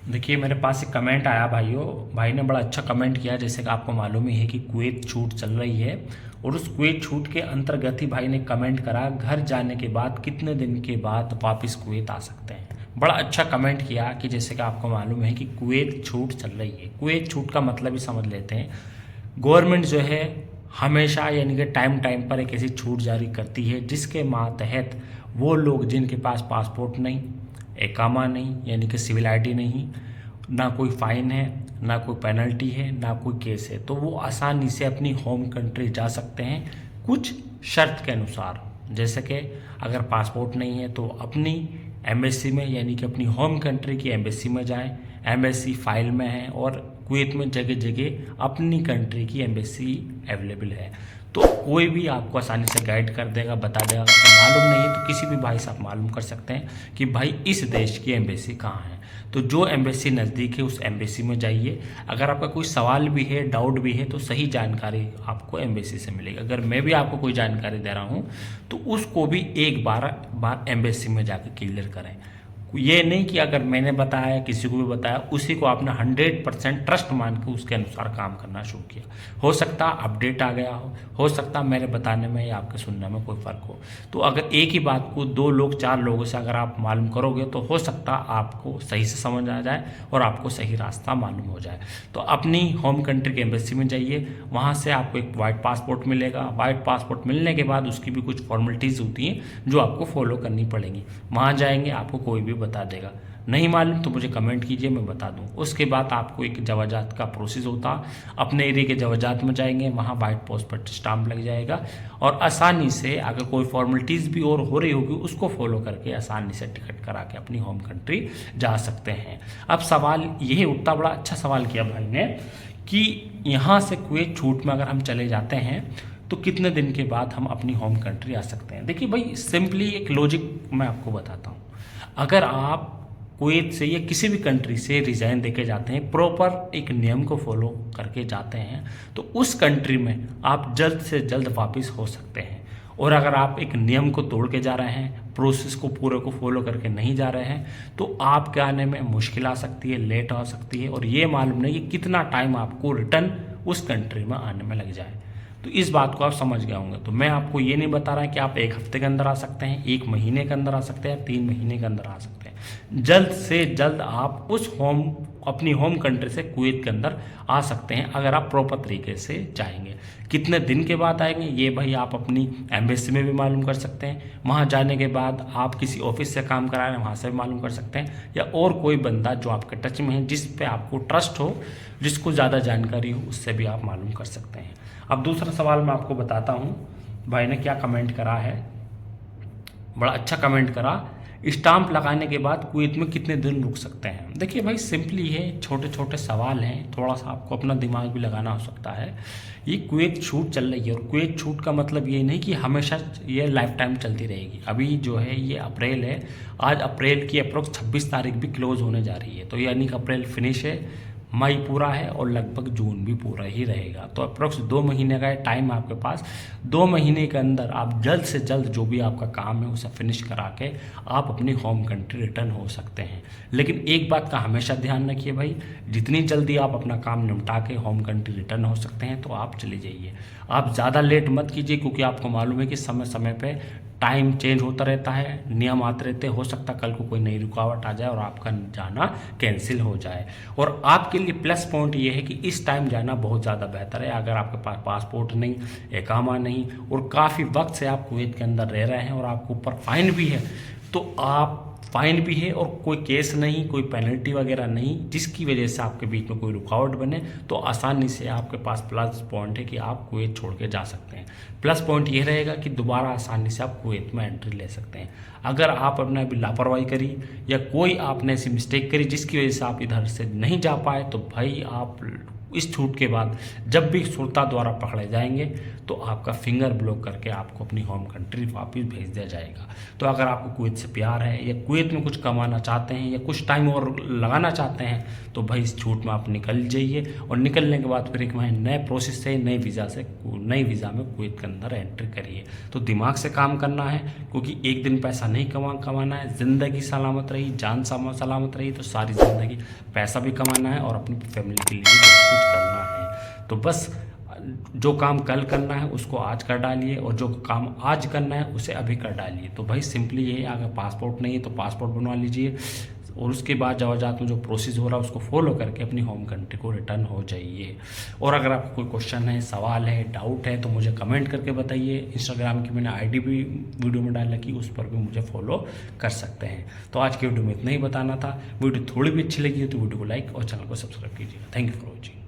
देखिए मेरे पास एक कमेंट आया भाइयों। भाई ने बड़ा अच्छा कमेंट किया। जैसे कि आपको मालूम ही है कि कुवैत छूट चल रही है, और उस कुवैत छूट के अंतर्गत ही भाई ने कमेंट करा, घर जाने के बाद कितने दिन के बाद वापस कुवैत आ सकते हैं। बड़ा अच्छा कमेंट किया कि जैसे कि आपको मालूम है कि कुवैत छूट चल रही है। कुवैत छूट का मतलब ही समझ लेते हैं। गवर्नमेंट जो है हमेशा यानी कि टाइम टाइम पर एक ऐसी छूट जारी करती है जिसके तहत वो लोग जिनके पास पासपोर्ट नहीं, एकामा नहीं यानी कि सिविल आईडी नहीं, ना कोई फ़ाइन है, ना कोई पेनल्टी है, ना कोई केस है, तो वो आसानी से अपनी होम कंट्री जा सकते हैं कुछ शर्त के अनुसार। जैसे कि अगर पासपोर्ट नहीं है तो अपनी एम्बेसी में यानी कि अपनी होम कंट्री की एम्बेसी में जाएं। एम्बेसी फाइल में है और कुवैत में जगह जगह अपनी कंट्री की एम्बेसी अवेलेबल है, तो कोई भी आपको आसानी से गाइड कर देगा, बता देगा। तो मालूम नहीं है तो किसी भी भाई से आप मालूम कर सकते हैं कि भाई इस देश की एम्बेसी कहाँ है। तो जो एम्बेसी नज़दीक है उस एम्बेसी में जाइए। अगर आपका कोई सवाल भी है, डाउट भी है, तो सही जानकारी आपको एम्बेसी से मिलेगी। अगर मैं भी आपको कोई जानकारी दे रहा हूँ तो उसको भी एक बार एम्बेसी में जाकर क्लियर करें। ये नहीं कि अगर मैंने बताया, किसी को भी बताया, उसी को आपने 100% ट्रस्ट मान के उसके अनुसार काम करना शुरू किया। हो सकता अपडेट आ गया हो सकता मेरे बताने में या आपके सुनने में कोई फ़र्क हो। तो अगर एक ही बात को 2 लोग 4 लोगों से अगर आप मालूम करोगे तो हो सकता आपको सही से समझ आ जाए और आपको सही रास्ता मालूम हो जाए। तो अपनी होम कंट्री के एम्बेसी में जाइए, वहाँ से आपको एक वाइट पासपोर्ट मिलेगा। वाइट पासपोर्ट मिलने के बाद उसकी भी कुछ फॉर्मेलिटीज़ होती हैं जो आपको फॉलो करनी पड़ेंगी। वहाँ जाएंगे आपको कोई भी बता देगा। नहीं मालूम तो मुझे कमेंट कीजिए, मैं बता दूं। उसके बाद आपको एक जवाजात का प्रोसेस होता, अपने एरिया के जवाजात में जाएंगे, वहाँ वाइट पोस्ट पर स्टाम्प लग जाएगा और आसानी से अगर कोई फॉर्मेलिटीज़ भी और हो रही होगी उसको फॉलो करके आसानी से टिकट करा के अपनी होम कंट्री जा सकते हैं। अब सवाल यही उठता, बड़ा अच्छा सवाल किया भाई ने, कि यहाँ से कुवैत छूट में अगर हम चले जाते हैं तो कितने दिन के बाद हम अपनी होम कंट्री आ सकते हैं। देखिए भाई, सिंपली एक लॉजिक मैं आपको बताता हूँ। अगर आप कुवैत से या किसी भी कंट्री से रिज़ाइन देके जाते हैं, प्रॉपर एक नियम को फॉलो करके जाते हैं, तो उस कंट्री में आप जल्द से जल्द वापस हो सकते हैं। और अगर आप एक नियम को तोड़ के जा रहे हैं, प्रोसेस को पूरे को फॉलो करके नहीं जा रहे हैं, तो आपके आने में मुश्किल आ सकती है, लेट आ सकती है, और ये मालूम नहीं कि कितना टाइम आपको रिटर्न उस कंट्री में आने में लग जाए। तो इस बात को आप समझ गए होंगे। तो मैं आपको ये नहीं बता रहा कि आप 1 हफ्ते के अंदर आ सकते हैं, 1 महीने के अंदर आ सकते हैं, 3 महीने के अंदर आ सकते हैं। जल्द से जल्द आप अपनी होम कंट्री से कुवैत के अंदर आ सकते हैं अगर आप प्रॉपर तरीके से जाएंगे। कितने दिन के बाद आएंगे ये भाई आप अपनी एम्बेसी में भी मालूम कर सकते हैं। वहाँ जाने के बाद आप किसी ऑफिस से काम करा रहे हैं, वहाँ से भी मालूम कर सकते हैं, या और कोई बंदा जो आपके टच में है, जिस पे आपको ट्रस्ट हो, जिसको ज़्यादा जानकारी हो, उससे भी आप मालूम कर सकते हैं। अब दूसरा सवाल मैं आपको बताता हूँ भाई ने क्या कमेंट करा है। बड़ा अच्छा कमेंट करा, स्टाम्प लगाने के बाद कुवैत में कितने दिन रुक सकते हैं। देखिए भाई, सिंपली है, छोटे छोटे सवाल हैं, थोड़ा सा आपको अपना दिमाग भी लगाना हो सकता है। ये कुवैत छूट चल रही है, और कुवैत छूट का मतलब ये नहीं कि हमेशा ये लाइफ टाइम चलती रहेगी। अभी जो है ये अप्रैल है, आज अप्रैल की अप्रोक्स 26 तारीख भी क्लोज होने जा रही है, तो यानी कि अप्रैल फिनिश है, मई पूरा है और लगभग जून भी पूरा ही रहेगा। तो अप्रोक्स 2 महीने का टाइम आपके पास। 2 महीने के अंदर आप जल्द से जल्द जो भी आपका काम है उसे फिनिश करा के आप अपनी होम कंट्री रिटर्न हो सकते हैं। लेकिन एक बात का हमेशा ध्यान रखिए भाई, जितनी जल्दी आप अपना काम निपटा के होम कंट्री रिटर्न हो सकते हैं तो आप चले जाइए। आप ज़्यादा लेट मत कीजिए, क्योंकि आपको मालूम है कि समय समय पर टाइम चेंज होता रहता है, नियम आते रहते हैं। हो सकता है कल को कोई नई रुकावट आ जाए और आपका जाना कैंसिल हो जाए। और आपके लिए प्लस पॉइंट ये है कि इस टाइम जाना बहुत ज़्यादा बेहतर है। अगर आपके पास पासपोर्ट नहीं, एकामा नहीं, और काफ़ी वक्त से आप कुवैत के अंदर रह रहे हैं और आपके ऊपर फाइन भी है, तो आप फाइन भी है और कोई केस नहीं, कोई पेनल्टी वगैरह नहीं, जिसकी वजह से आपके बीच में कोई रुकावट बने, तो आसानी से आपके पास प्लस पॉइंट है कि आप कुवैत छोड़ के जा सकते हैं। प्लस पॉइंट ये रहेगा कि दोबारा आसानी से आप कुवैत में एंट्री ले सकते हैं। अगर आप अपने अभी लापरवाही करी या कोई आपने ऐसी मिस्टेक करी जिसकी वजह से आप इधर से नहीं जा पाए, तो भाई आप इस छूट के बाद जब भी सुरता द्वारा पकड़े जाएंगे तो आपका फिंगर ब्लॉक करके आपको अपनी होम कंट्री वापस भेज दिया जाएगा। तो अगर आपको कुवैत से प्यार है या कुवैत में कुछ कमाना चाहते हैं या कुछ टाइम और लगाना चाहते हैं तो भाई इस छूट में आप निकल जाइए, और निकलने के बाद फिर एक नए प्रोसेस से नए वीज़ा में कुवैत के अंदर एंट्री करिए। तो दिमाग से काम करना है, क्योंकि एक दिन पैसा नहीं कमाना है। ज़िंदगी सलामत रही, जान सलामत रही तो सारी ज़िंदगी पैसा भी कमाना है और अपनी फैमिली के लिए भी बहुत कुछ करना है। तो बस जो काम कल करना है उसको आज कर डालिए, और जो काम आज करना है उसे अभी कर डालिए। तो भाई सिंपली ये, अगर पासपोर्ट नहीं है तो पासपोर्ट बनवा लीजिए, और उसके बाद जवाजात में जो प्रोसेस हो रहा है उसको फॉलो करके अपनी होम कंट्री को रिटर्न हो जाइए। और अगर आपको कोई क्वेश्चन है, सवाल है, डाउट है तो मुझे कमेंट करके बताइए। इंस्टाग्राम की मैंने आईडी भी वीडियो में डाल रखी, उस पर भी मुझे फॉलो कर सकते हैं। तो आज की वीडियो में इतना ही बताना था। वीडियो थोड़ी भी अच्छी लगी हो तो वीडियो को लाइक और चैनल को सब्सक्राइब कीजिएगा। Thank you for watching.